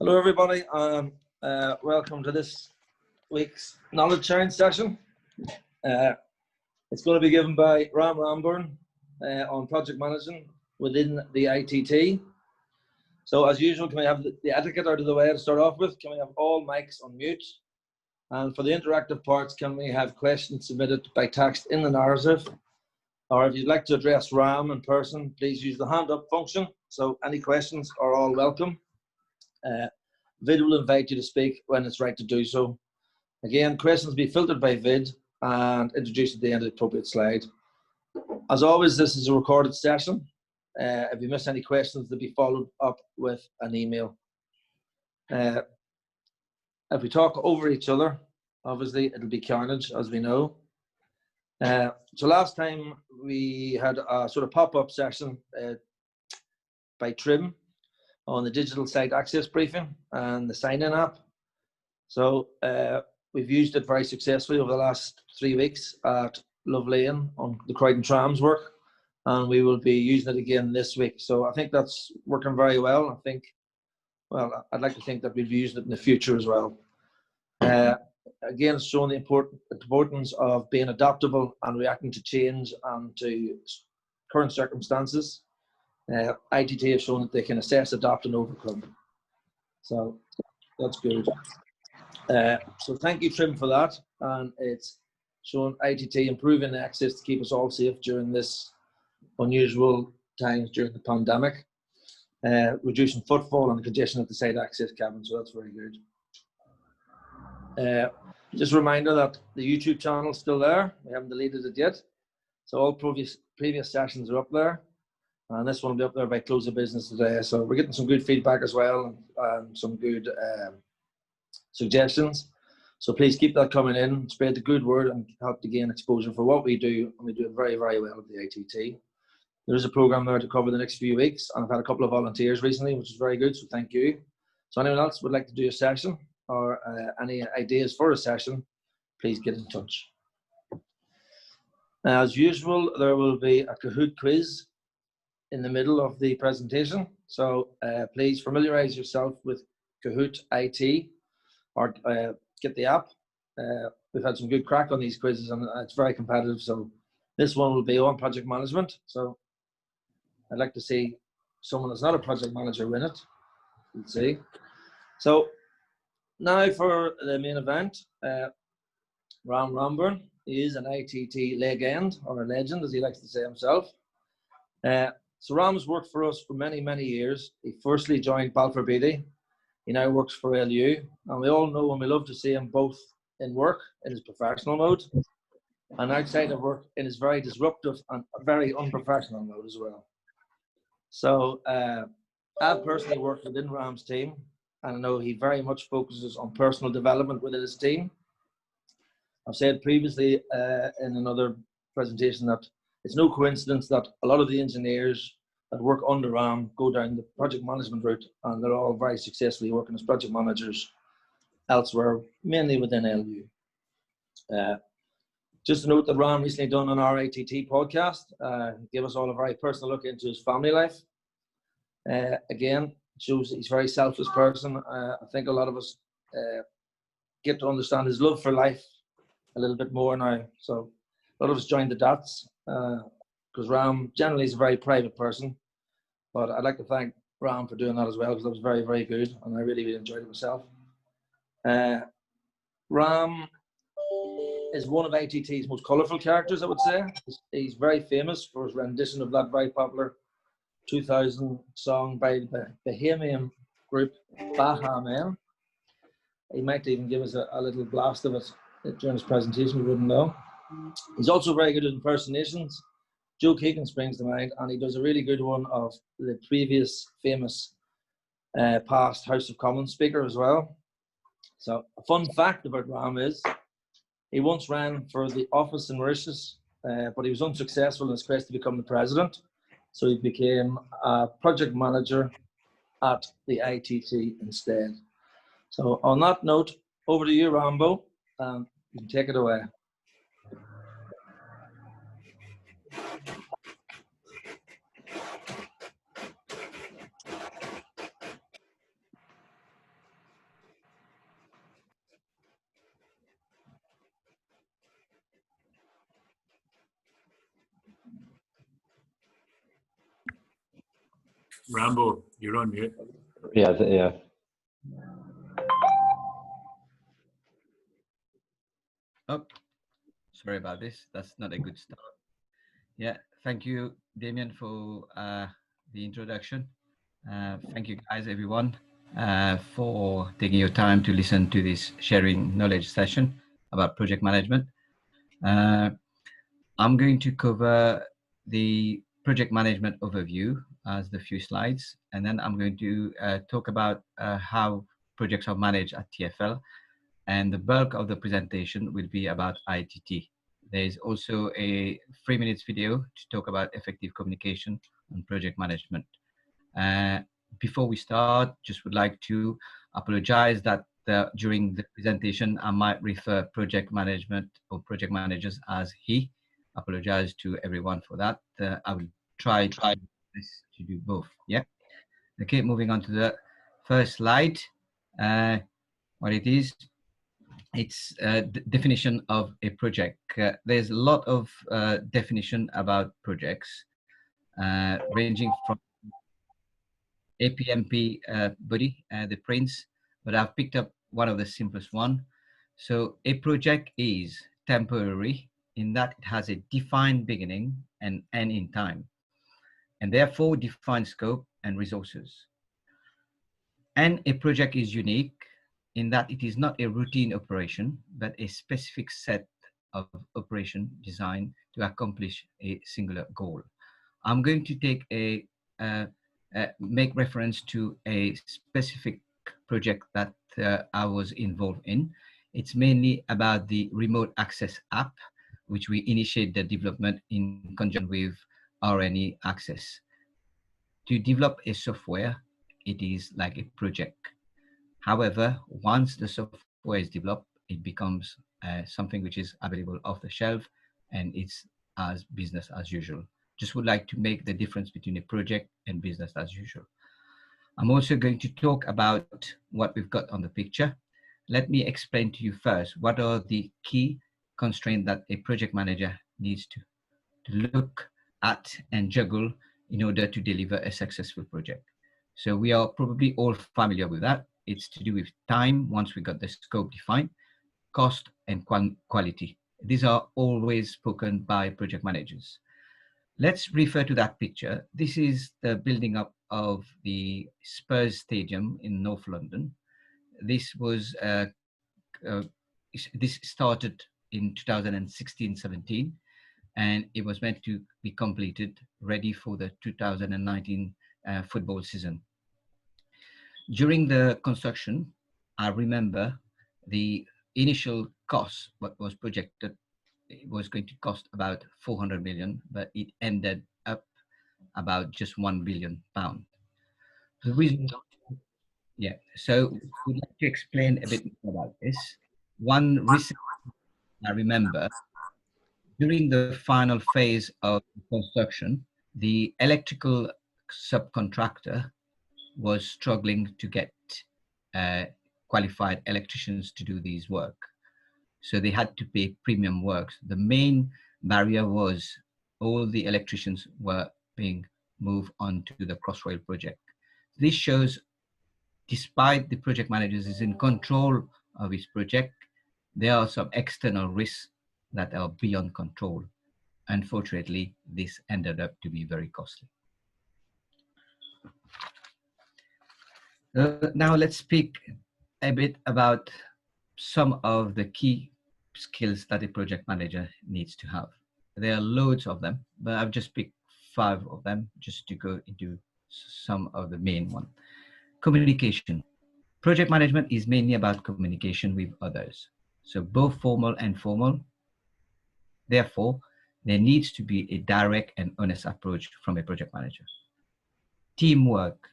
Hello everybody, and welcome to this week's knowledge sharing session. It's going to be given by Ram Ramburn on project management within the ITT. So as usual, can we have the etiquette out of the way to start off with? Can we have all mics on mute? And for the interactive parts, can we have questions submitted by text in the narrative? Or if you'd like to address Ram in person, please use the hand up function. So any questions are all welcome. Vid will invite you to speak when it's right to do so. Again, questions be filtered by Vid and introduced at the end of the appropriate slide. As always, this is a recorded session. If you miss any questions, they'll be followed up with an email. If we talk over each other, obviously it'll be carnage, as we know. So last time we had a sort of pop-up session by Trim on the digital site access briefing and the sign-in app. So we've used it very successfully over the last 3 weeks at Love Lane on the Croydon Trams work, and we will be using it again this week. So I think that's working very well. I think, well, I'd like to think that we'll be using it in the future as well. Again, it's showing the importance of being adaptable and reacting to change and to current circumstances. ITT has shown that they can assess, adapt and overcome. So that's good. So thank you, Trim, for that. And it's shown ITT improving access to keep us all safe during this unusual times during the pandemic, reducing footfall and congestion at the site access cabin. So that's very good. Just a reminder that the YouTube channel is still there. We haven't deleted it yet. So all previous sessions are up there. And this one will be up there by close of business today. So we're getting some good feedback as well and some good suggestions. So please keep that coming in, spread the good word and help to gain exposure for what we do. And we do it very, very well at the ITT. There is a program there to cover the next few weeks. And I've had a couple of volunteers recently, which is very good. So thank you. So anyone else would like to do a session or any ideas for a session, please get in touch. As usual, there will be a Kahoot quiz in the middle of the presentation. So please familiarize yourself with Kahoot IT or get the app. We've had some good crack on these quizzes and it's very competitive. So this one will be on project management. So I'd like to see someone that's not a project manager win it. Let's see. So now for the main event, Ram Ramburn is an ITT legend, or a legend as he likes to say himself. So Ram's worked for us for many, many years. He firstly joined Balfour Beatty. He now works for LU. And we all know and we love to see him both in work, in his professional mode, and outside of work in his very disruptive and very unprofessional mode as well. So I've personally worked within Ram's team, and I know he very much focuses on personal development within his team. I've said previously in another presentation that it's no coincidence that a lot of the engineers that work under Ram go down the project management route, and they're all very successfully working as project managers elsewhere, mainly within LU. Just to note that Ram recently done on our ITT podcast, gave us all a very personal look into his family life. Again, shows that he's a very selfless person. I think a lot of us get to understand his love for life a little bit more now. So a lot of us joined the dots because Ram generally is a very private person. But I'd like to thank Ram for doing that as well, because that was very, very good. And I really, really enjoyed it myself. Ram is one of ITT's most colourful characters, I would say. He's very famous for his rendition of that very popular 2000 song by the Bahamian group Baha Men. He might even give us a little blast of it during his presentation, we wouldn't know. He's also very good at impersonations. Joe Keegan springs to mind, and he does a really good one of the previous famous past House of Commons speaker as well. So a fun fact about Ram is he once ran for the office in Mauritius, but he was unsuccessful in his quest to become the president. So he became a project manager at the ITT instead. So on that note, over to you, Rambo. You can take it away. Rambo, you're on mute. Yeah, yeah. Oh, sorry about this. That's not a good start. Yeah, thank you, Damien, for the introduction. Thank you, guys, everyone, for taking your time to listen to this sharing knowledge session about project management. I'm going to cover the project management overview as the few slides, and then I'm going to talk about how projects are managed at TfL, and the bulk of the presentation will be about ITT. There is also a 3 minutes video to talk about effective communication and project management. Before we start, just would like to apologize that during the presentation, I might refer project management or project managers as he. Apologize to everyone for that. I will try to do both. Yeah. Okay, moving on to the first slide. What it is, it's a definition of a project. There's a lot of definition about projects, ranging from APMP body, the prints, but I've picked up one of the simplest one. So a project is temporary in that it has a defined beginning and end in time, and therefore defined scope and resources. And a project is unique in that it is not a routine operation, but a specific set of operation designed to accomplish a singular goal. I'm going to take make reference to a specific project that I was involved in. It's mainly about the remote access app, which we initiate the development in conjunction with RNE Access. To develop a software, it is like a project. However, once the software is developed, it becomes something which is available off the shelf, and it's as business as usual. Just would like to make the difference between a project and business as usual. I'm also going to talk about what we've got on the picture. Let me explain to you first, what are the key constraints that a project manager needs to look at and juggle in order to deliver a successful project. So we are probably all familiar with that. It's to do with time, once we got the scope defined, cost and quality. These are always spoken by project managers. Let's refer to that picture. This is the building up of the Spurs Stadium in North London. This was this started in 2016-17, and it was meant to be completed, ready for the 2019 football season. During the construction, I remember the initial cost, what was projected, it was going to cost about 400 million, but it ended up about just £1 billion. The reason, yeah, so we'd like to explain a bit more about this. One recent, I remember, during the final phase of construction, the electrical subcontractor was struggling to get qualified electricians to do these work. So they had to pay premium works. The main barrier was all the electricians were being moved on to the Crossrail project. This shows, despite the project managers is in control of his project, there are some external risks that are beyond control. Unfortunately, this ended up to be very costly. Now let's speak a bit about some of the key skills that a project manager needs to have. There are loads of them, but I've just picked 5 of them just to go into some of the main ones. Communication. Project management is mainly about communication with others. So both formal and informal. Therefore, there needs to be a direct and honest approach from a project manager. Teamwork.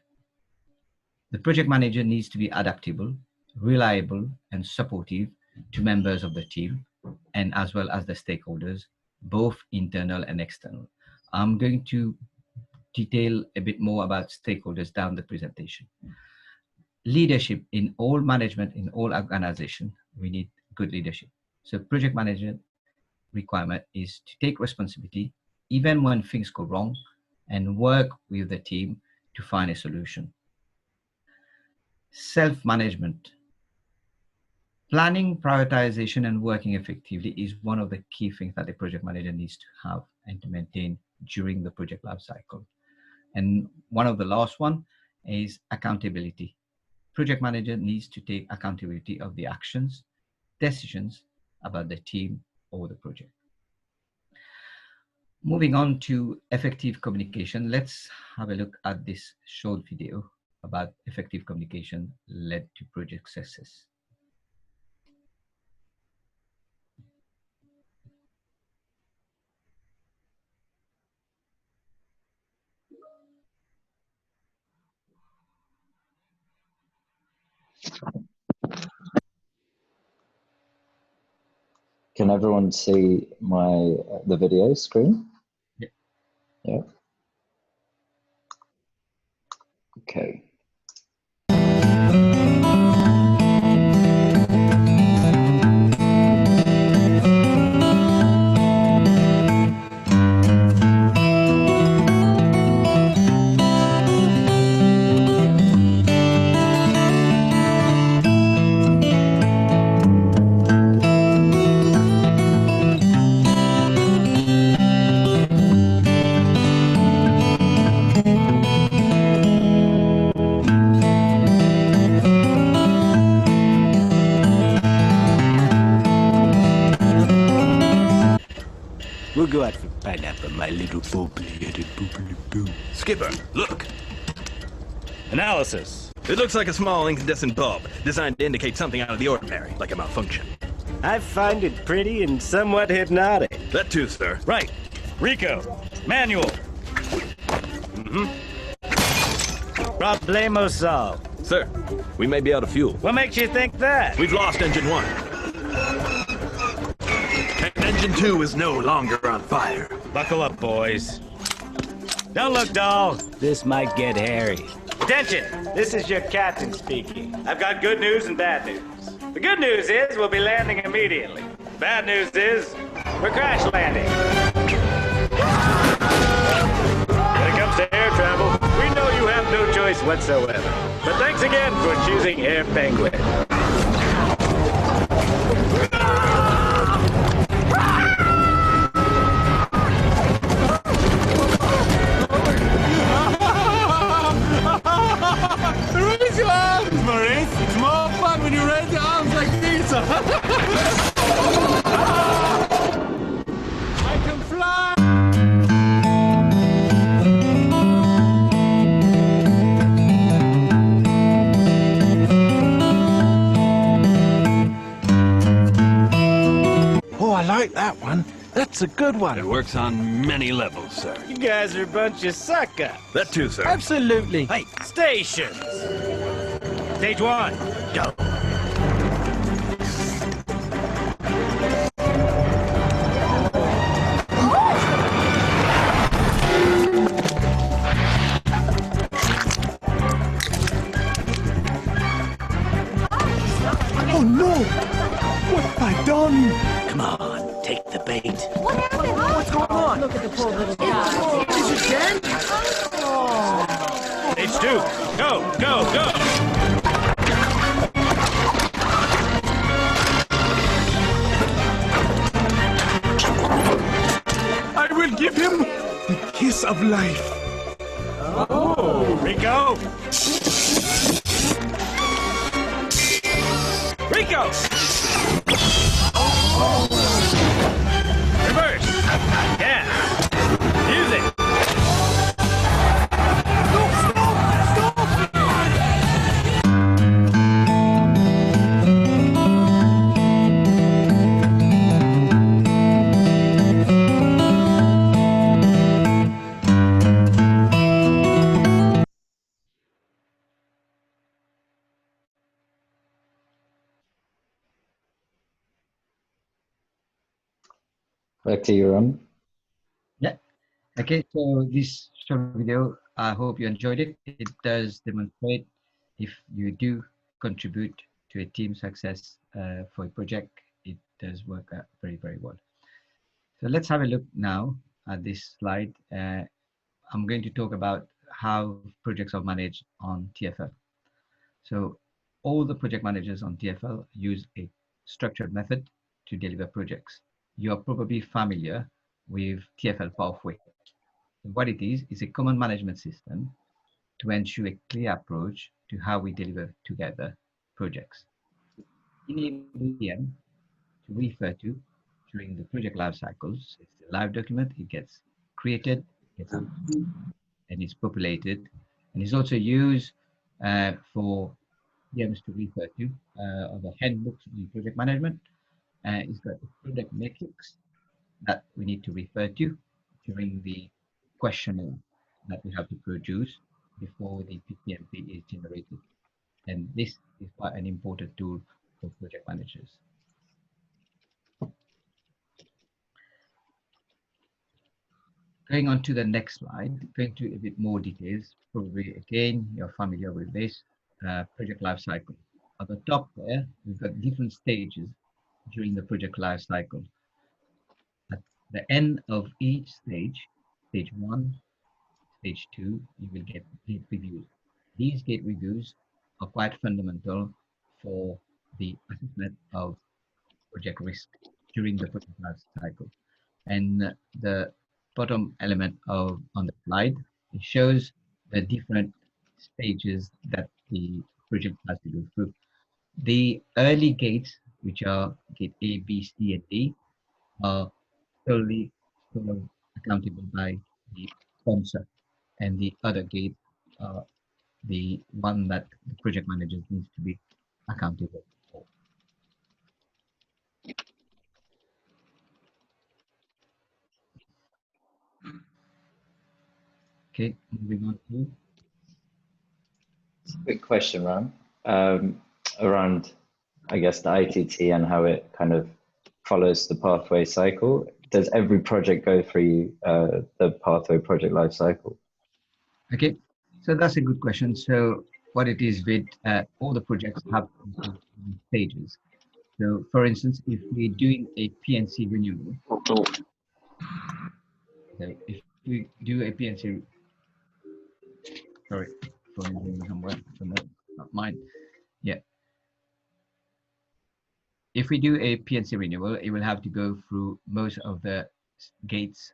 The project manager needs to be adaptable, reliable, and supportive to members of the team, and as well as the stakeholders, both internal and external. I'm going to detail a bit more about stakeholders down the presentation. Leadership in all management, in all organization, we need good leadership. So project management requirement is to take responsibility, even when things go wrong, and work with the team to find a solution. Self-management. Planning, prioritization, and working effectively is one of the key things that a project manager needs to have and to maintain during the project life cycle. And one of the last one is accountability. Project manager needs to take accountability of the actions, decisions about the team or the project. Moving on to effective communication, let's have a look at this short video about effective communication led to project success. Can everyone see the video screen? Yeah. Yeah. Okay. We'll go out for pineapple, my little bubbly-headed boobly-boo. Skipper, look. Analysis. It looks like a small incandescent bulb, designed to indicate something out of the ordinary, like a malfunction. I find it pretty and somewhat hypnotic. That too, sir. Right. Rico. Manual. Problemo solved. Sir, we may be out of fuel. What makes you think that? We've lost engine 1. And engine 2 is no longer on fire. Buckle up, boys. Don't look dull. This might get hairy. Attention! This is your captain speaking. I've got good news and bad news. The good news is we'll be landing immediately. Bad news is we're crash landing. When it comes to air travel, we know you have no choice whatsoever. But thanks again for choosing Air Penguin. Raise your arms, Maurice. It's more fun when you raise your arms like these. I can fly. Oh, I like that one. That's a good one. It works on many levels, sir. You guys are a bunch of suck-ups. That too, sir. Absolutely. Hey, stations! Stage 1, go. Oh no! What have I done? Come on, take the bait. What happened? What's going on? Look at the poor little guy. Is it dead? Stage 2. Go, go, go. I will give him the kiss of life. Rico. Rico. Reverse. Gas. Music. Back to you, Ram. Yeah. Okay, so this short video, I hope you enjoyed it. It does demonstrate if you do contribute to a team success for a project, it does work out very, very well. So let's have a look now at this slide. I'm going to talk about how projects are managed on TFL. So all the project managers on TFL use a structured method to deliver projects. You're probably familiar with TFL Pathway. What it is a common management system to ensure a clear approach to how we deliver together projects. Enable PM to refer to during the project life cycles. It's a live document, it gets created, gets approved, and it's populated, and is also used for PMs to refer to the handbooks on project management. It's got a project metrics that we need to refer to during the questionnaire that we have to produce before the PPMP is generated. And this is quite an important tool for project managers. Going on to the next slide, going to a bit more details. Probably again, you're familiar with this project life cycle. At the top there, we've got different stages during the project life cycle. At the end of each stage, stage 1, stage 2, you will get gate reviews. These gate reviews are quite fundamental for the assessment of project risk during the project life cycle. And the bottom element on the slide, it shows the different stages that the project has to go through. The early gates, which are gate A, B, C, and D, are solely accountable by the sponsor, and the other gate are the one that the project manager needs to be accountable for. Okay, moving on to. Quick question, Ram, around, I guess, the ITT and how it kind of follows the pathway cycle. Does every project go through the pathway project life cycle? Okay, so that's a good question. So what it is with all the projects have stages. So for instance, if we're doing a PNC renewal, so if we do a PNC, sorry, phone somewhere, not mine. Yeah. If we do a PNC renewal, it will have to go through most of the gates,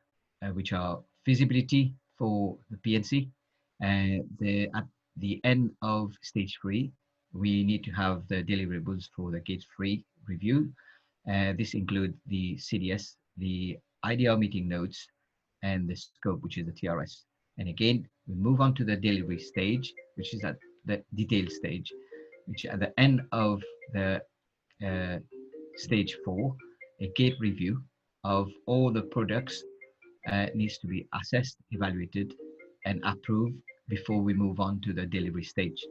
which are feasibility for the PNC. And at the end of stage 3, we need to have the deliverables for the gate 3 review. This includes the CDS, the IDR meeting notes, and the scope, which is the TRS. And again, we move on to the delivery stage, which is at the detail stage, which at the end of the stage 4, a gate review of all the products needs to be assessed, evaluated, and approved before we move on to the delivery stage.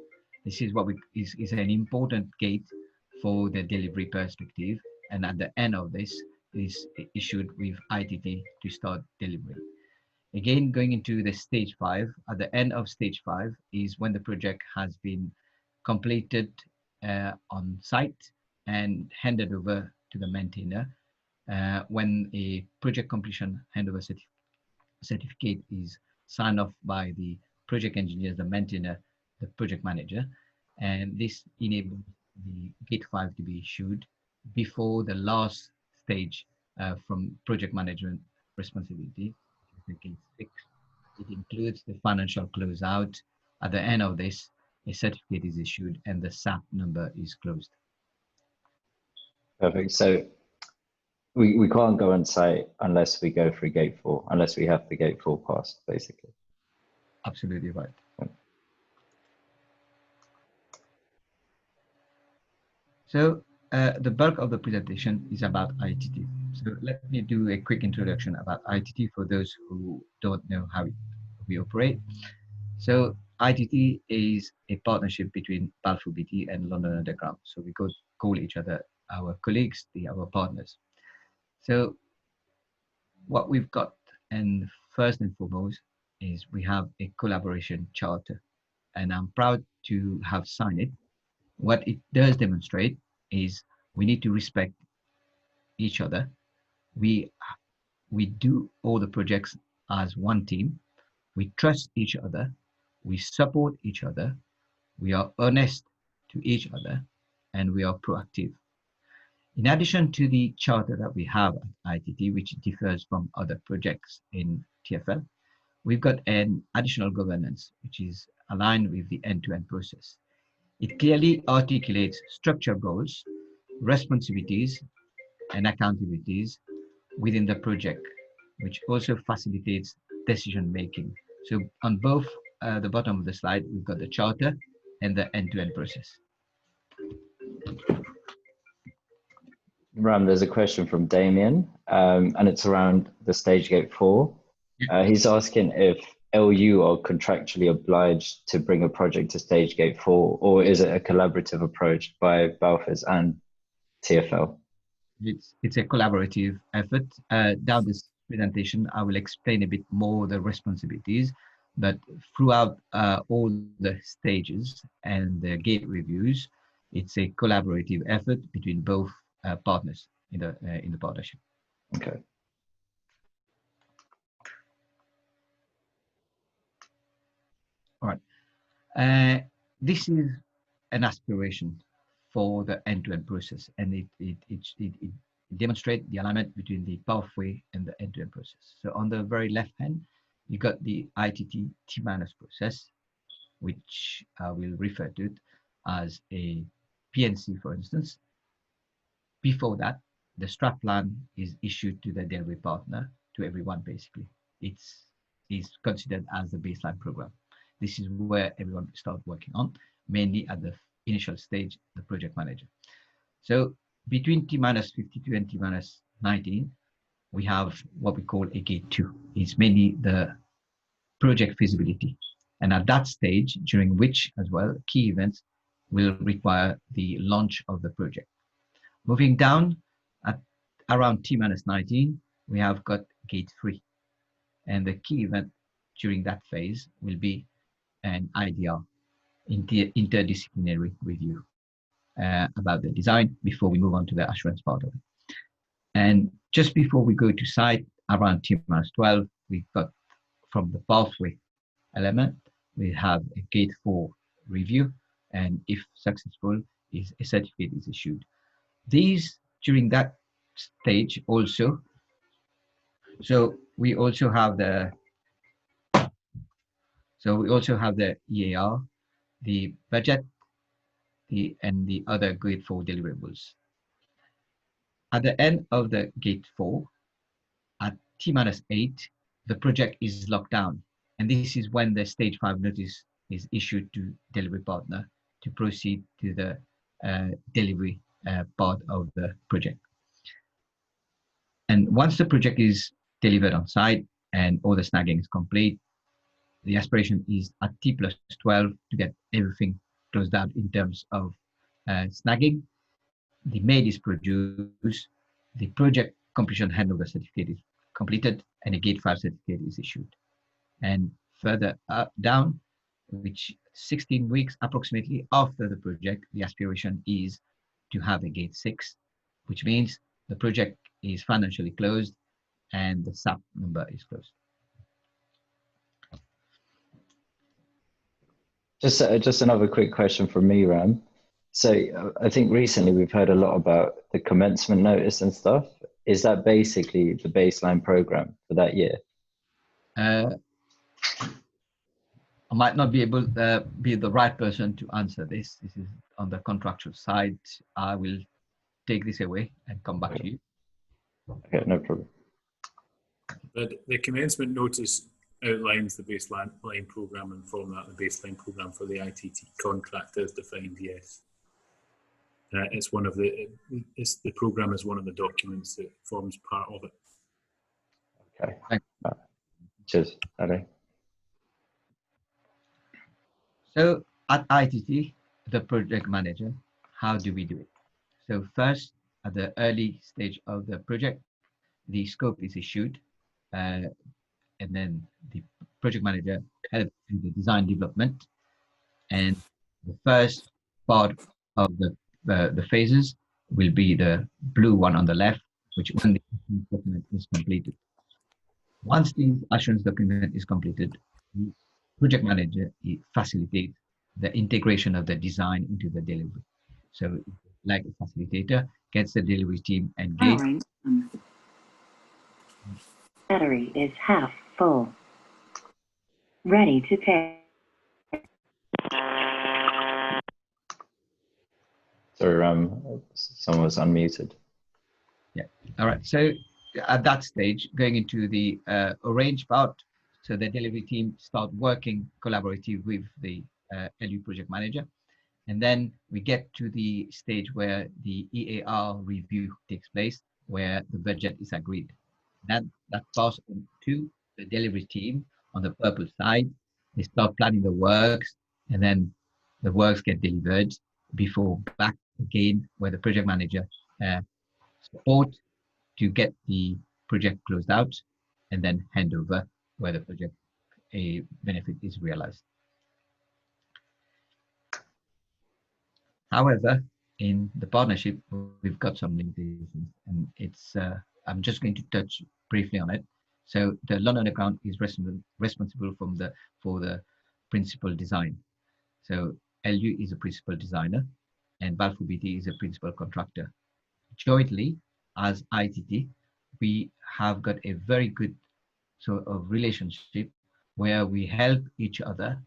This is what is an important gate for the delivery perspective, and at the end of this is issued with ITT to start delivery. Again, going into the stage 5, at the end of stage 5 is when the project has been completed on site and handed over to the maintainer. When a project completion handover certificate is signed off by the project engineers, the maintainer, the project manager, and this enables the gate 5 to be issued before the last stage from project management responsibility, the gate 6. It includes the financial closeout. At the end of this, a certificate is issued and the SAP number is closed. Perfect. So we can't go on site unless we go through gate 4, unless we have the gate 4 passed, basically. Absolutely right. So the bulk of the presentation is about ITT. So let me do a quick introduction about ITT for those who don't know how we operate. So ITT is a partnership between Balfour Beatty and London Underground. So we call each other our colleagues, our partners. So what we've got, and first and foremost, is we have a collaboration charter, and I'm proud to have signed it. What it does demonstrate is we need to respect each other. We do all the projects as one team. We trust each other. we support each other, we are honest to each other, and we are proactive. In addition to the charter that we have at ITT, which differs from other projects in TFL, we've got an additional governance, which is aligned with the end-to-end process. It clearly articulates structure goals, responsibilities, and accountabilities within the project, which also facilitates decision-making. So on both the bottom of the slide, we've got the charter and the end-to-end process. Ram, there's a question from Damien, and it's around the stage gate 4. He's asking if LU are contractually obliged to bring a project to stage gate 4, or is it a collaborative approach by Balfour and TFL? It's a collaborative effort. Down this presentation, I will explain a bit more the responsibilities, but throughout all the stages and the gate reviews, it's a collaborative effort between both partners in the partnership. Okay. All right. This is an aspiration for the end-to-end process, and it demonstrates the alignment between the pathway and the end-to-end process. So on the very left hand, you got the ITT T- process, which I will refer to it as a PNC, for instance. Before that, the strat plan is issued to the delivery partner, to everyone basically. It's considered as the baseline program. This is where everyone starts working on, mainly at the initial stage, the project manager. So between T-52 and T-19, we have what we call a gate 2. It's mainly the project feasibility. And at that stage, during which as well, key events will require the launch of the project. Moving down at around T-19, we have got gate 3. And the key event during that phase will be an IDR, interdisciplinary review about the design before we move on to the assurance part of it. And just before we go to site, around T-12, we've got from the pathway element, we have a gate 4 review, and if successful, a certificate is issued. These during that stage also, so we also have the EAR, the budget, and the other gate 4 deliverables. At the end of the gate 4, at T-8, the project is locked down, and this is when the stage 5 notice is issued to delivery partner to proceed to the delivery part of the project. And once the project is delivered on site and all the snagging is complete, the aspiration is at T+12 to get everything closed out in terms of snagging. The MAID is produced, the project completion handover certificate is completed, and a gate 5 certificate is issued. And further down, which 16 weeks approximately after the project, the aspiration is to have a gate 6, which means the project is financially closed and the SAP number is closed. Just another quick question from me, Ram. So I think recently we've heard a lot about the commencement notice and stuff. Is that basically the baseline program for that year? I might not be able to be the right person to answer this. This is on the contractual side. I will take this away and come back to you. Okay, no problem. The commencement notice outlines the baseline program, and from that, the baseline program for the ITT contract is defined. Yes, it's one of the program is one of the documents that forms part of it. Okay. Cheers. Okay. So at ITT, the project manager, how do we do it? So first, at the early stage of the project, the scope is issued, and then the project manager helps in the design development. And the first part of the phases will be the blue one on the left, which when the document is completed. Once the assurance document is completed, the project manager facilitates the integration of the design into the delivery. So, like a facilitator, gets the delivery team engaged. Powering on. Battery is half full. Ready to take. Sorry, Ram, someone was unmuted. Yeah. All right. So at that stage, going into the arrange part, so the delivery team start working collaborative with the LU project manager. And then we get to the stage where the EAR review takes place, where the budget is agreed. That passes on to the delivery team on the purple side. They start planning the works, and then the works get delivered before back again, where the project manager support to get the project closed out, and then hand over where the project a benefit is realized. However, in the partnership, we've got some limitations, and it's I'm just going to touch briefly on it. So the London account is responsible for the principal design. So LU is a principal designer, and Balfour Beatty is a principal contractor. Jointly, as ITT, we have got a very good sort of relationship where we help each other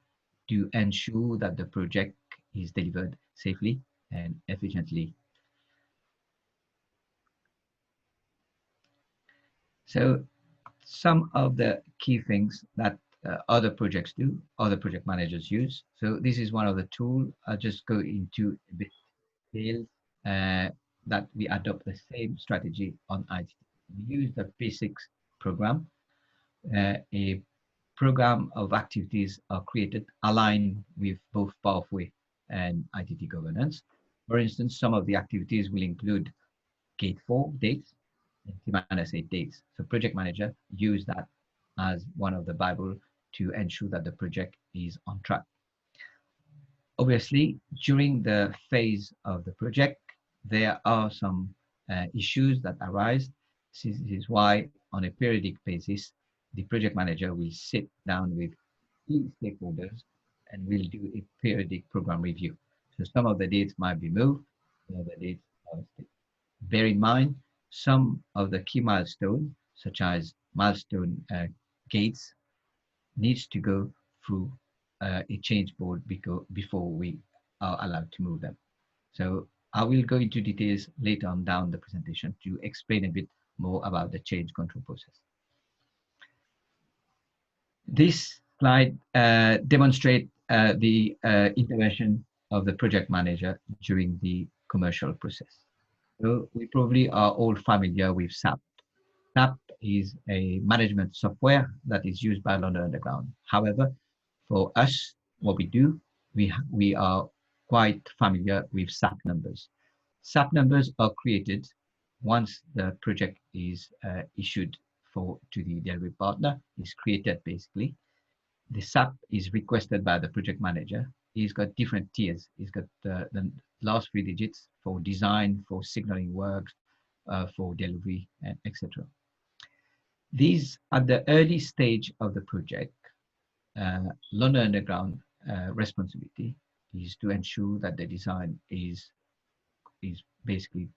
to ensure that the project is delivered safely and efficiently. So some of the key things that other projects do, other project managers use. So this is one of the tools. I'll just go into a bit detail that we adopt the same strategy on ITT. We use the P6 program. A program of activities are created aligned with both pathway and ITT governance. For instance, some of the activities will include Gate 4 dates and T-8 dates. So project manager use that as one of the Bible to ensure that the project is on track. Obviously, during the phase of the project, there are some issues that arise. This is why on a periodic basis, the project manager will sit down with key stakeholders and will do a periodic program review. So some of the dates might be moved, some of the dates are stayed. Bear in mind, some of the key milestones, such as milestone gates, needs to go through a change board before we are allowed to move them. So I will go into details later on down the presentation to explain a bit more about the change control process. This slide demonstrates the intervention of the project manager during the commercial process. So we probably are all familiar with SAP. SAP is a management software that is used by London Underground. However, for us, what we do, we are quite familiar with SAP numbers. SAP numbers are created once the project is issued to the delivery partner, is created basically. The SAP is requested by the project manager. He's got different tiers. He's got the last 3 digits for design, for signaling works, for delivery, etc. These, at the early stage of the project, London Underground responsibility is to ensure that the design is basically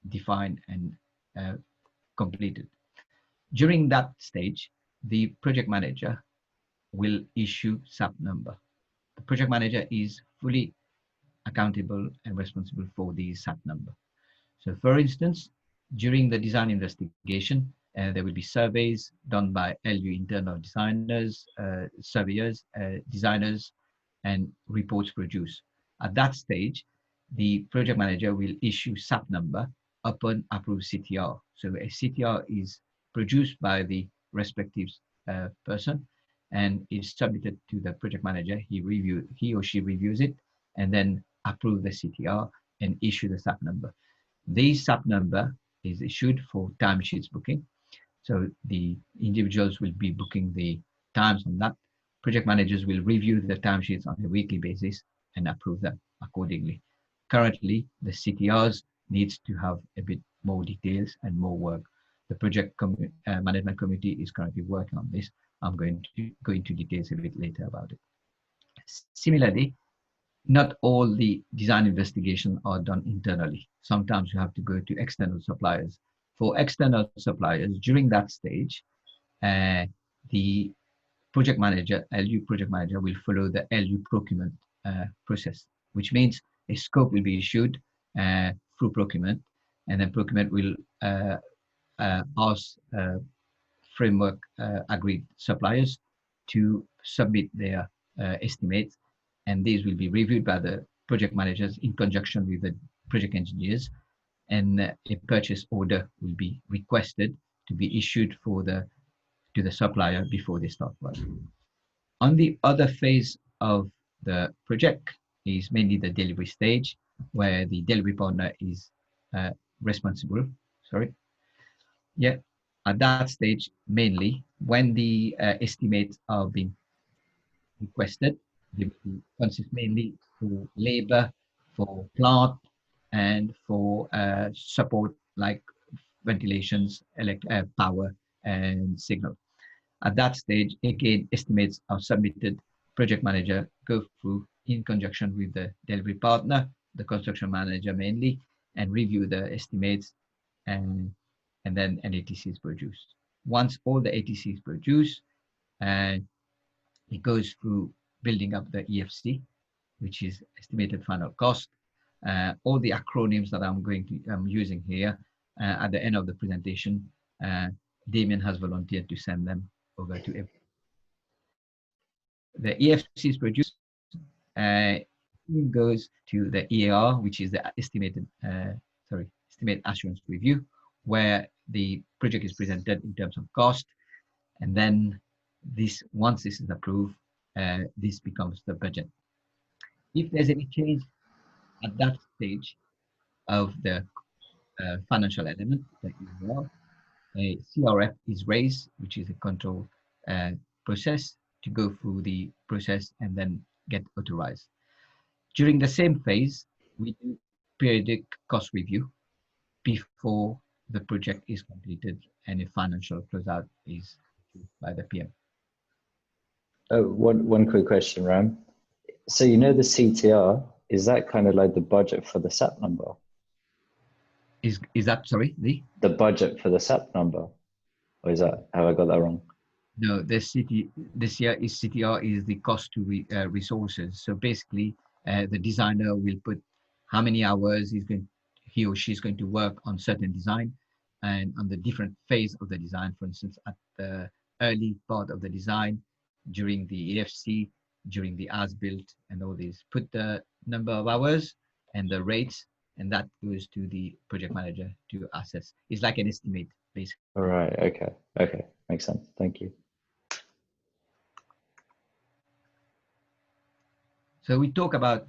defined and completed. During that stage, the project manager will issue SAP number. The project manager is fully accountable and responsible for the SAP number. So for instance, during the design investigation, there will be surveys done by LU internal designers, surveyors, designers, and reports produced. At that stage, the project manager will issue SAP number upon approved CTR. So a CTR is produced by the respective person and is submitted to the project manager. He or she reviews it and then approve the CTR and issue the SAP number. This SAP number is issued for timesheets booking. So the individuals will be booking the times on that. Project managers will review the timesheets on a weekly basis and approve them accordingly. Currently, the CTRs needs to have a bit more details and more work. The project management committee is currently working on this. I'm going to go into details a bit later about it. Similarly, not all the design investigations are done internally. Sometimes you have to go to external suppliers. For external suppliers, during that stage, the project manager, LU project manager, will follow the LU procurement process, which means a scope will be issued through procurement, and then procurement will ask framework agreed suppliers to submit their estimates, and these will be reviewed by the project managers in conjunction with the project engineers, and a purchase order will be requested to be issued to the supplier before they start work. On the other phase of the project is mainly the delivery stage, where the delivery partner is responsible. Yeah, at that stage, mainly when the estimates are being requested, they will consist mainly for labor, for plant, and for support like ventilations, power, and signal. At that stage, again, estimates are submitted. Project manager go through in conjunction with the delivery partner, the construction manager mainly, and review the estimates, and then an ATC is produced. Once all the ATC is produced, and it goes through building up the EFC, which is estimated final cost. All the acronyms that I'm using here at the end of the presentation, Damien has volunteered to send them over to everyone. The EFC is produced, goes to the EAR, which is the estimate assurance review, where the project is presented in terms of cost, and then once this is approved, this becomes the budget. If there's any change at that stage of the financial element, the EAR, a CRF is raised, which is a control process to go through the process and then get authorized. During the same phase, we do periodic cost review before the project is completed and a financial closeout is approved by the PM. Oh, one quick question, Ram. So you know the CTR, is that kind of like the budget for the SAP number? Is that, sorry, the budget for the SAP number? Or is that, have I got that wrong? No, this year is CTR is the cost to resources. So basically, the designer will put how many hours he or she is going to work on certain design, and on the different phase of the design. For instance, at the early part of the design, during the AFC, during the as-built, and all these, put the number of hours and the rates, and that goes to the project manager to assess. It's like an estimate, basically. All right. Okay. Makes sense. Thank you. So we talk about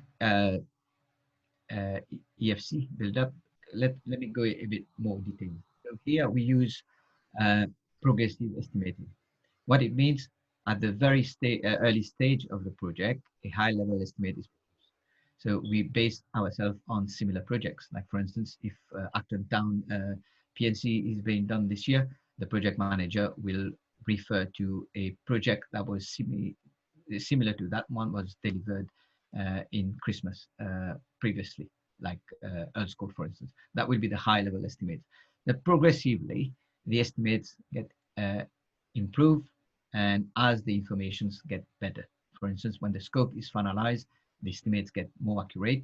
EFC build-up. Let me go a bit more detail. So here we use progressive estimating. What it means, at the very early stage of the project, a high-level estimate is produced. So we base ourselves on similar projects. Like for instance, if Acton Town PNC is being done this year, the project manager will refer to a project that was similar to that one, was delivered in Christmas previously, like Earl's Court, for instance. That will be the high-level estimate. That progressively, the estimates get improved, and as the informations get better. For instance, when the scope is finalized, the estimates get more accurate.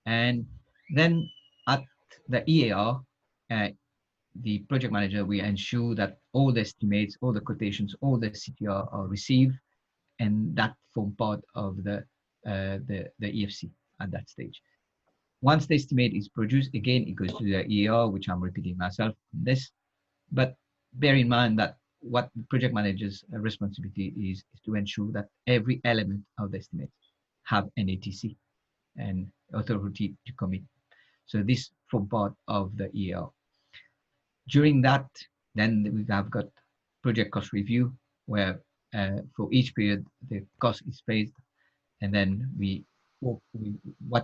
And then at the EAR, the project manager will ensure that all the estimates, all the quotations, all the CTR are received, and that form part of the EFC at that stage. Once the estimate is produced, again, it goes to the EAR, which I'm repeating myself on this. But bear in mind that what the project manager's responsibility is to ensure that every element of the estimate have an ATC and authority to commit. So this form part of the EAR. During that, then we have got project cost review, where for each period the cost is phased, and then what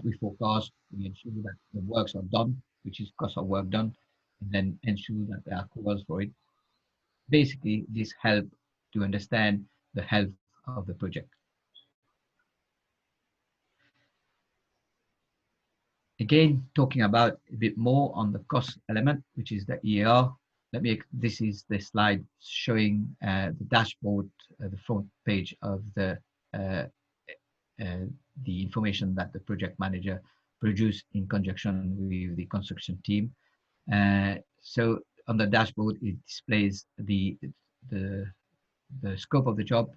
we forecast, we ensure that the works are done, which is cost of work done, and then ensure that there are accruals for it. Basically, this helps to understand the health of the project. Again, talking about a bit more on the cost element, which is the EAR. This is the slide showing the dashboard, the front page of the information that the project manager produced in conjunction with the construction team. So on the dashboard, it displays the scope of the job,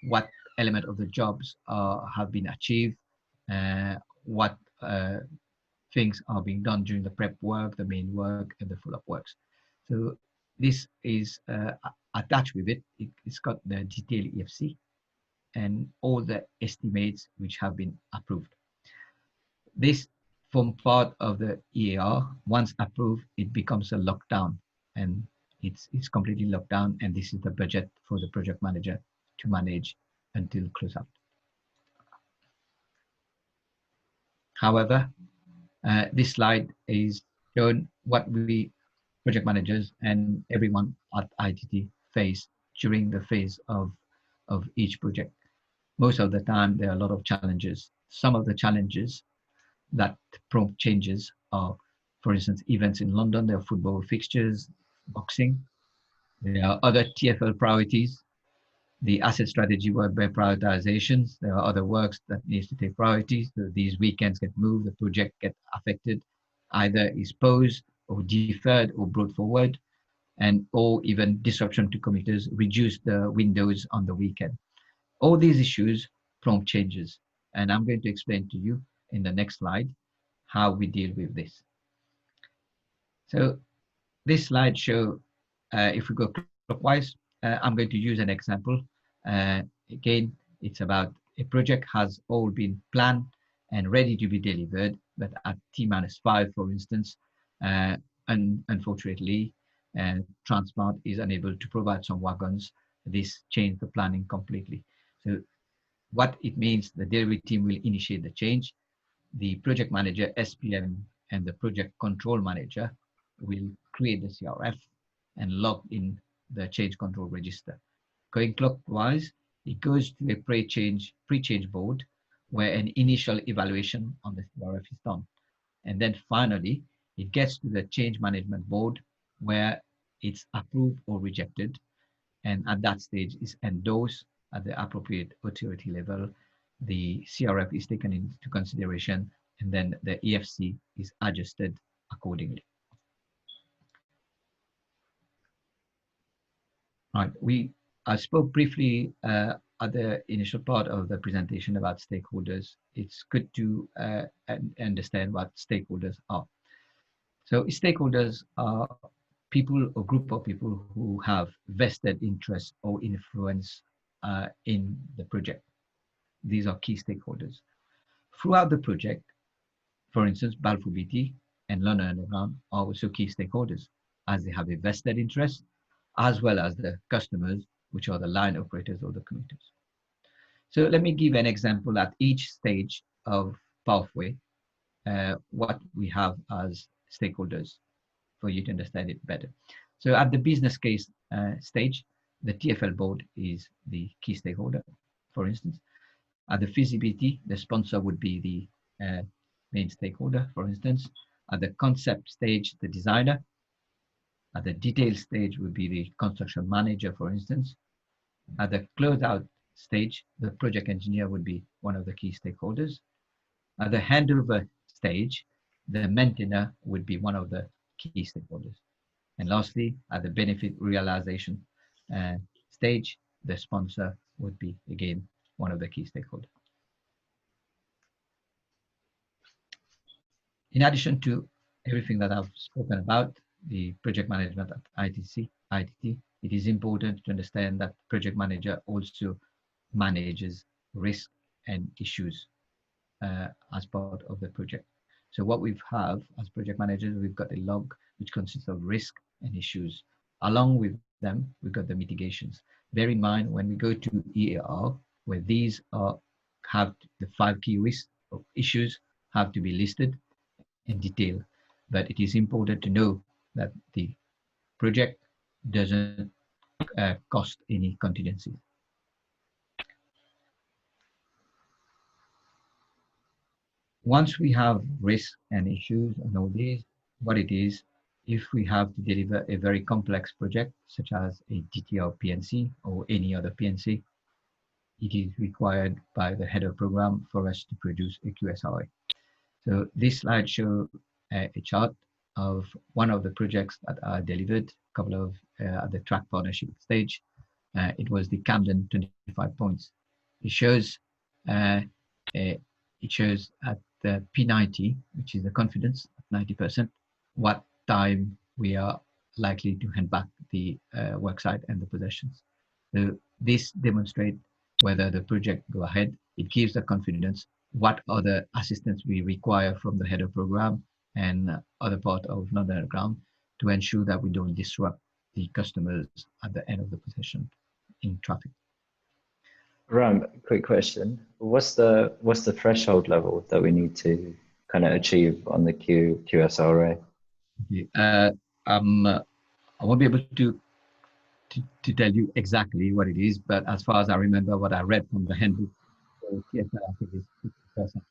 what element of the jobs have been achieved, what things are being done during the prep work, the main work, and the follow-up works. So this is attached with it. It's got the detailed EFC and all the estimates which have been approved. This form part of the EAR. Once approved, it becomes a lockdown, and it's completely locked down, and this is the budget for the project manager to manage until closeout. However, this slide is showing what we project managers and everyone at ITT face during the phase of each project. Most of the time, there are a lot of challenges. Some of the challenges that prompt changes are, for instance, events in London, there are football fixtures, boxing. There are other TFL priorities, the asset strategy work by prioritizations. There are other works that needs to take priority. So these weekends get moved, the project get affected, either is paused or deferred or brought forward, and or even disruption to commuters, reduce the windows on the weekend. All these issues prompt changes, and I'm going to explain to you in the next slide how we deal with this. So this slide shows, if we go clockwise, I'm going to use an example. Again, it's about a project has all been planned and ready to be delivered, but at T-5, for instance, unfortunately, Transport is unable to provide some wagons. This changed the planning completely. So what it means, the delivery team will initiate the change. The project manager, SPM, and the project control manager will create the CRF and log in the change control register. Going clockwise, it goes to a pre-change board where an initial evaluation on the CRF is done. And then finally, it gets to the change management board where it's approved or rejected. And at that stage is endorsed at the appropriate authority level. The CRF is taken into consideration, and then the EFC is adjusted accordingly. Right, I spoke briefly at the initial part of the presentation about stakeholders. It's good to understand what stakeholders are. So stakeholders are people or group of people who have vested interest or influence in the project. These are key stakeholders. Throughout the project, for instance, Balfour Beatty and London Underground are also key stakeholders, as they have a vested interest, as well as the customers, which are the line operators or the commuters. So let me give an example at each stage of pathway, what we have as stakeholders for you to understand it better. So at the business case stage, the TFL board is the key stakeholder, for instance. At the feasibility, the sponsor would be the main stakeholder, for instance. At the concept stage, the designer. At the detail stage would be the construction manager, for instance. At the closeout stage, the project engineer would be one of the key stakeholders. At the handover stage, the maintainer would be one of the key stakeholders. And lastly, at the benefit realization stage, the sponsor would be, again, one of the key stakeholders. In addition to everything that I've spoken about, the project management at ITT, it is important to understand that project manager also manages risk and issues as part of the project. So what we have as project managers, we've got a log which consists of risk and issues. Along with them, we've got the mitigations. Bear in mind, when we go to EAR, where these have the 5 key risks or issues have to be listed in detail, but it is important to know that the project doesn't cost any contingencies. once we have risks and issues and all these, what it is, if we have to deliver a very complex project, such as a DTR PNC or any other PNC, it is required by the head of program for us to produce a QSRA. So this slide shows a chart of one of the projects that are delivered, a couple of at the track partnership stage. It was the Camden 25 points. It shows at the P90, which is the confidence at 90%, what time we are likely to hand back the worksite and the possessions. So this demonstrates whether the project go ahead. It gives the confidence what other assistance we require from the head of program and other part of London Underground to ensure that we don't disrupt the customers at the end of the possession in traffic. Ram, quick question. What's the threshold level that we need to kind of achieve on the QSRA? Okay. I won't be able to tell you exactly what it is, but as far as I remember, what I read from the handbook, TFL, I think is 50%.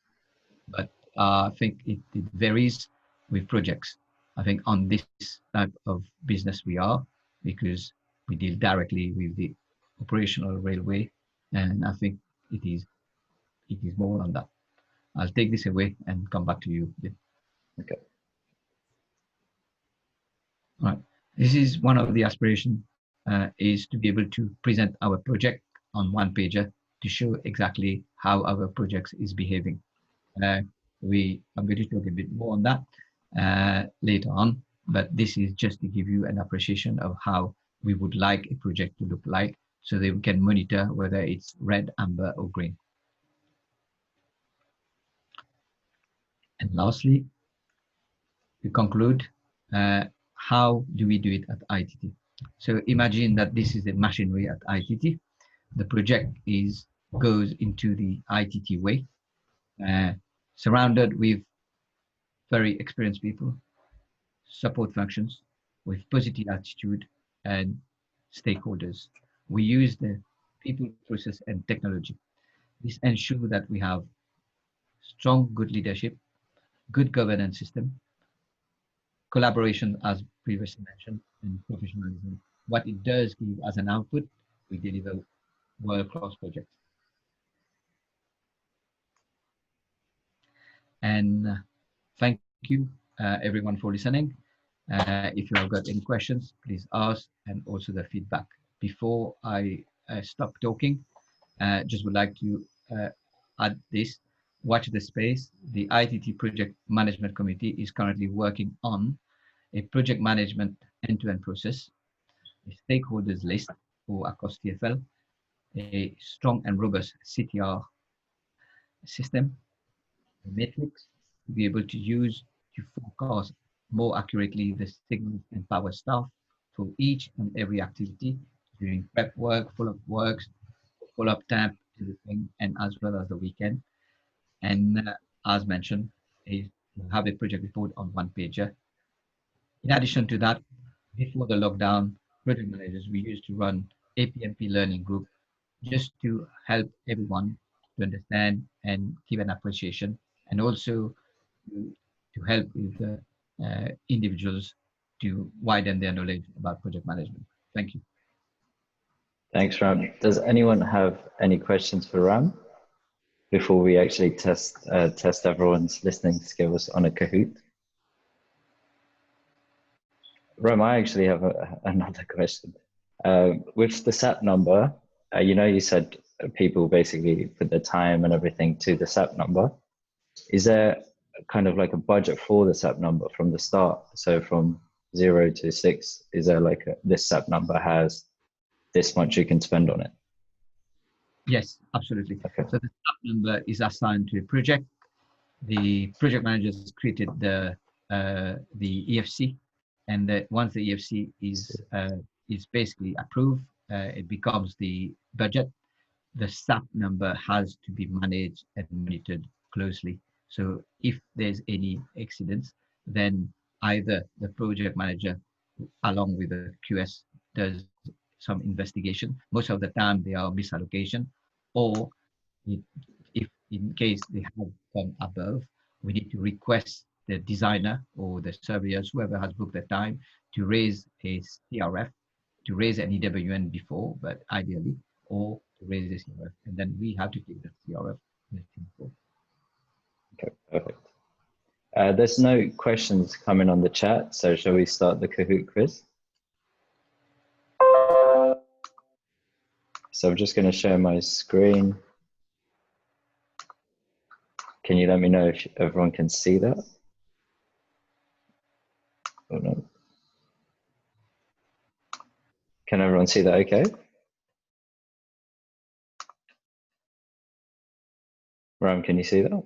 But I think it varies with projects. I think on this type of business we are, because we deal directly with the operational railway, and I think it is more on that. I'll take this away and come back to you. Okay. All right. This is one of the aspirations, is to be able to present our project on one pager to show exactly how our project is behaving. I'm going to talk a bit more on that later on, but this is just to give you an appreciation of how we would like a project to look like, so that we can monitor whether it's red, amber, or green. And lastly, to conclude, how do we do it at ITT? So imagine that this is the machinery at ITT. The project goes into the ITT way, surrounded with very experienced people, support functions, with positive attitude and stakeholders. We use the people, process, and technology. This ensures that we have strong, good leadership, good governance system, collaboration, as previously mentioned, and professionalism. What it does give as an output, we deliver world-class projects. And thank you, everyone, for listening. If you have got any questions, please ask, and also the feedback. Before I stop talking, just would like to add this. Watch the space. The ITT Project Management Committee is currently working on a project management end-to-end process, a stakeholders list for across TFL, a strong and robust CTR system, metrics to be able to use to forecast more accurately the signals and power staff for each and every activity during prep work, follow-up works, follow-up time, everything, and as well as the weekend. And as mentioned, is to have a project report on one pager. In addition to that, before the lockdown, project managers, we used to run APMP learning group just to help everyone to understand and give an appreciation, and also to help with individuals to widen their knowledge about project management. Thank you. Thanks, Ram. Does anyone have any questions for Ram before we actually test everyone's listening skills on a Kahoot? Ram, I actually have another question. With the SAP number, you said people basically put their time and everything to the SAP number. Is there kind of like a budget for the SAP number from the start? So from 0 to 6, is there like this SAP number has this much you can spend on it? Yes, absolutely. Okay. So the SAP number is assigned to a project. The project managers created the EFC, and once the EFC is basically approved, it becomes the budget. The SAP number has to be managed and monitored closely. So if there's any accidents, then either the project manager along with the QS does some investigation. Most of the time they are misallocation, or if in case they have gone above, we need to request the designer or the surveyors, whoever has booked the time, to raise a CRF, to raise an EWN before, but ideally, or to raise the CRF, and then we have to take the CRF. Okay, perfect. There's no questions coming on the chat, so shall we start the Kahoot quiz? So I'm just going to share my screen. Can you let me know if everyone can see that? Oh, no. Can everyone see that okay? Ram, can you see that?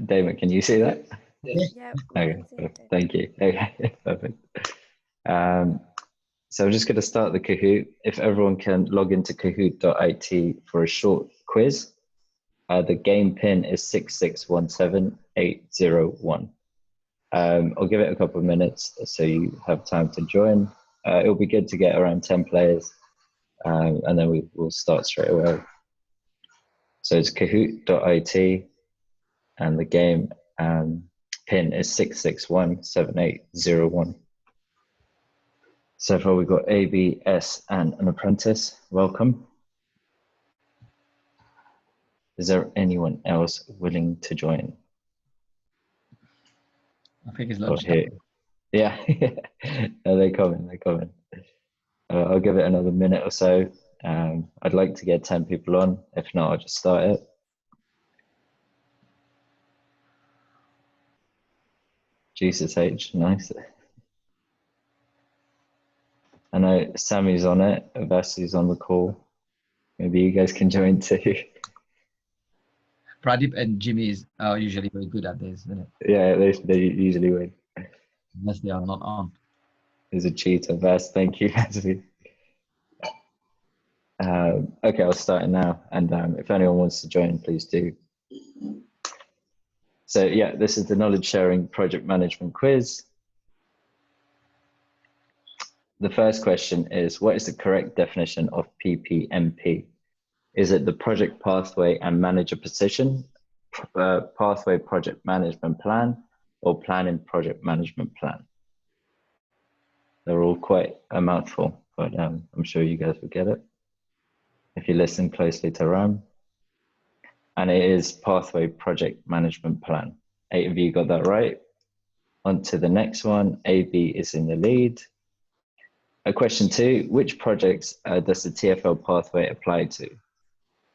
David, can you see that? Yes. Yeah, Okay, thank you. Okay, perfect. So I'm just going to start the Kahoot. If everyone can log into kahoot.it for a short quiz. The game pin is 6617801. I'll give it a couple of minutes so you have time to join. It'll be good to get around 10 players, and then we'll start straight away. So it's kahoot.it, and the game pin is 6617801. So far we've got A, B, S, and an apprentice. Welcome. Is there anyone else willing to join? I think it's lunch. Yeah, no, they're coming. I'll give it another minute or so. I'd like to get 10 people on. If not, I'll just start it. Jesus H, nice. I know Sammy's on it, Vasi's on the call. Maybe you guys can join too. Pradeep and Jimmy are usually very good at this, isn't it? Yeah, they usually win. Unless they are not on. He's a cheater, Vas. Thank you, Vasi. Okay, I'll start it now. And if anyone wants to join, please do. So yeah, this is the knowledge sharing project management quiz. The first question is, what is the correct definition of PPMP? Is it the project pathway and manager position, pathway project management plan, or planning project management plan? They're all quite a mouthful, but I'm sure you guys will get it if you listen closely to Ram. And it is pathway project management plan. 8 of you got that right. On to the next one. AB is in the lead. Question 2, which projects does the TFL pathway apply to?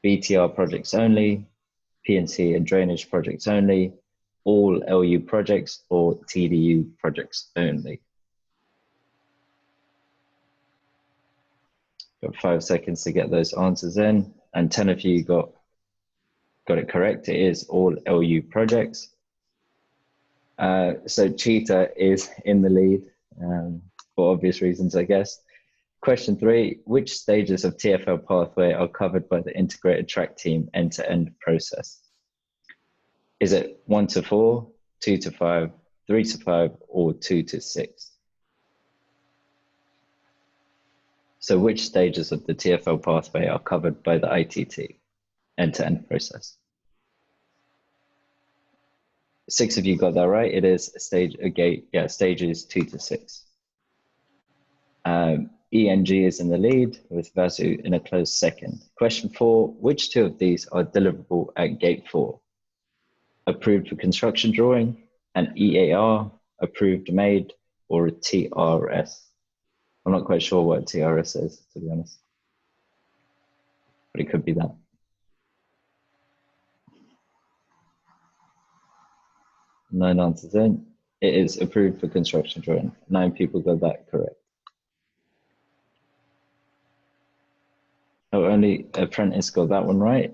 BTR projects only, PNC and drainage projects only, all LU projects, or TDU projects only? Got 5 seconds to get those answers in, and 10 of you got it correct. It is all LU projects. So Cheetah is in the lead, for obvious reasons, I guess. Question 3, which stages of TFL pathway are covered by the integrated track team end-to-end process? Is it 1 to 4, 2 to 5, 3 to 5, or 2 to 6? So which stages of the TFL pathway are covered by the ITT end-to-end process? 6 of you got that right. It is stages 2 to 6. ENG is in the lead with Vasu in a close second. Question 4, which 2 of these are deliverable at gate 4? Approved for construction drawing, an EAR, approved made, or a TRS? I'm not quite sure what TRS is, to be honest, but it could be that. Nine answers in. It is approved for construction drawing. 9 people got that correct. Oh, only apprentice got that one right.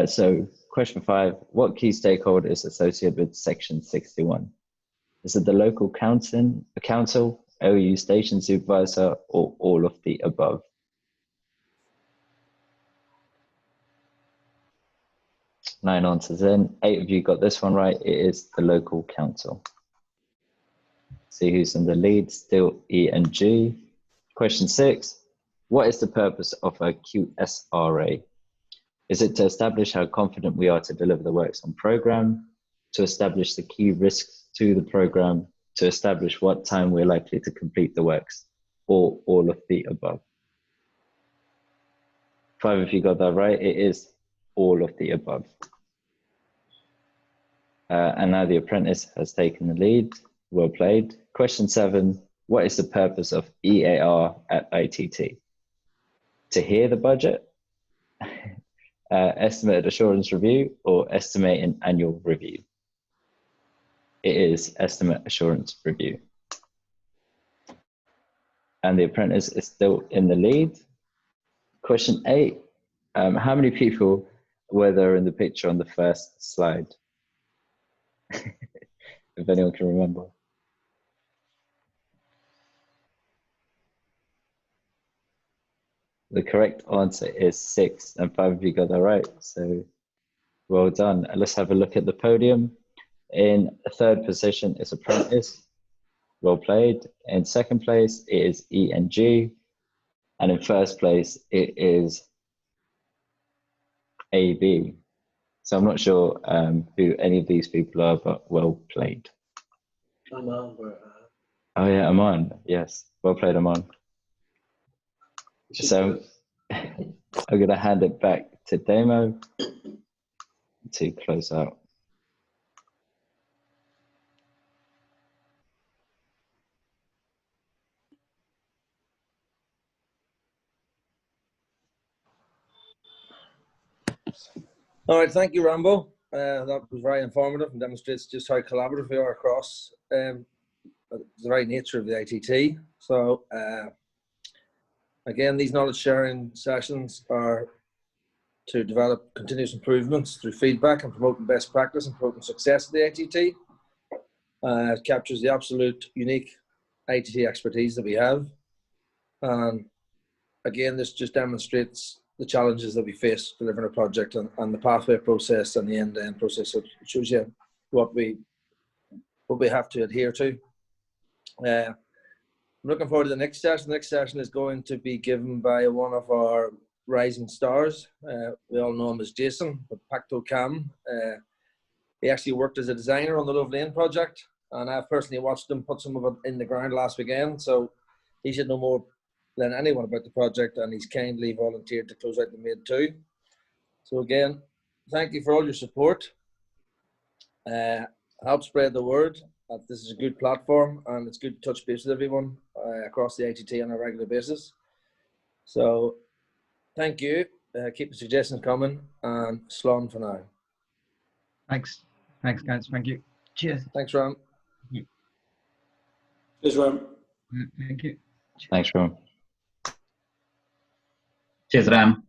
So question 5, what key stakeholder is associated with section 61? Is it the local council, OU station supervisor, or all of the above? Nine answers in. 8 of you got this one right. It is the local council. See who's in the lead, still E and G. Question 6, What is the purpose of a QSRA? Is it to establish how confident we are to deliver the works on program, to establish the key risks to the program, to establish what time we're likely to complete the works, or all of the above? 5, if you got that right, it is all of the above. And now the apprentice has taken the lead. Well played. Question 7, what is the purpose of EAR at ITT? To hear the budget, estimate assurance review, or estimate an annual review? It is estimate assurance review. And the apprentice is still in the lead. Question 8, how many people were there in the picture on the first slide? If anyone can remember. The correct answer is 6, and 5 of you got that right, so well done. Let's have a look at the podium. In third position is apprentice, well played. In second place it is E and G, and in first place it is AB. So I'm not sure who any of these people are, but well played. Aman. Oh yeah, Aman, yes, well played, Aman. So I'm going to hand it back to Damo to close out. All right, thank you, Rambo. That was very informative and demonstrates just how collaborative we are across the very nature of the ITT. So, again, these knowledge sharing sessions are to develop continuous improvements through feedback and promoting best practice and promoting success of the ITT. It captures the absolute unique ITT expertise that we have. And again, this just demonstrates the challenges that we face delivering a project and the pathway process and the end-to-end process. So it shows you what we have to adhere to. I'm looking forward to the next session. The next session is going to be given by one of our rising stars. We all know him as Jason, but Pacto Cam. He actually worked as a designer on the Love Lane project, and I've personally watched him put some of it in the ground last weekend, so he should know more than anyone about the project, and he's kindly volunteered to close out the maid too. So again, thank you for all your support. Help spread the word that this is a good platform, and it's good to touch base with everyone across the ITT on a regular basis. So thank you. Keep the suggestions coming, and slán for now. Thanks guys, thank you. Cheers. Thanks, Ram. Cheers, Ram. Thank you. Thanks, Ram. Cheers, Ram.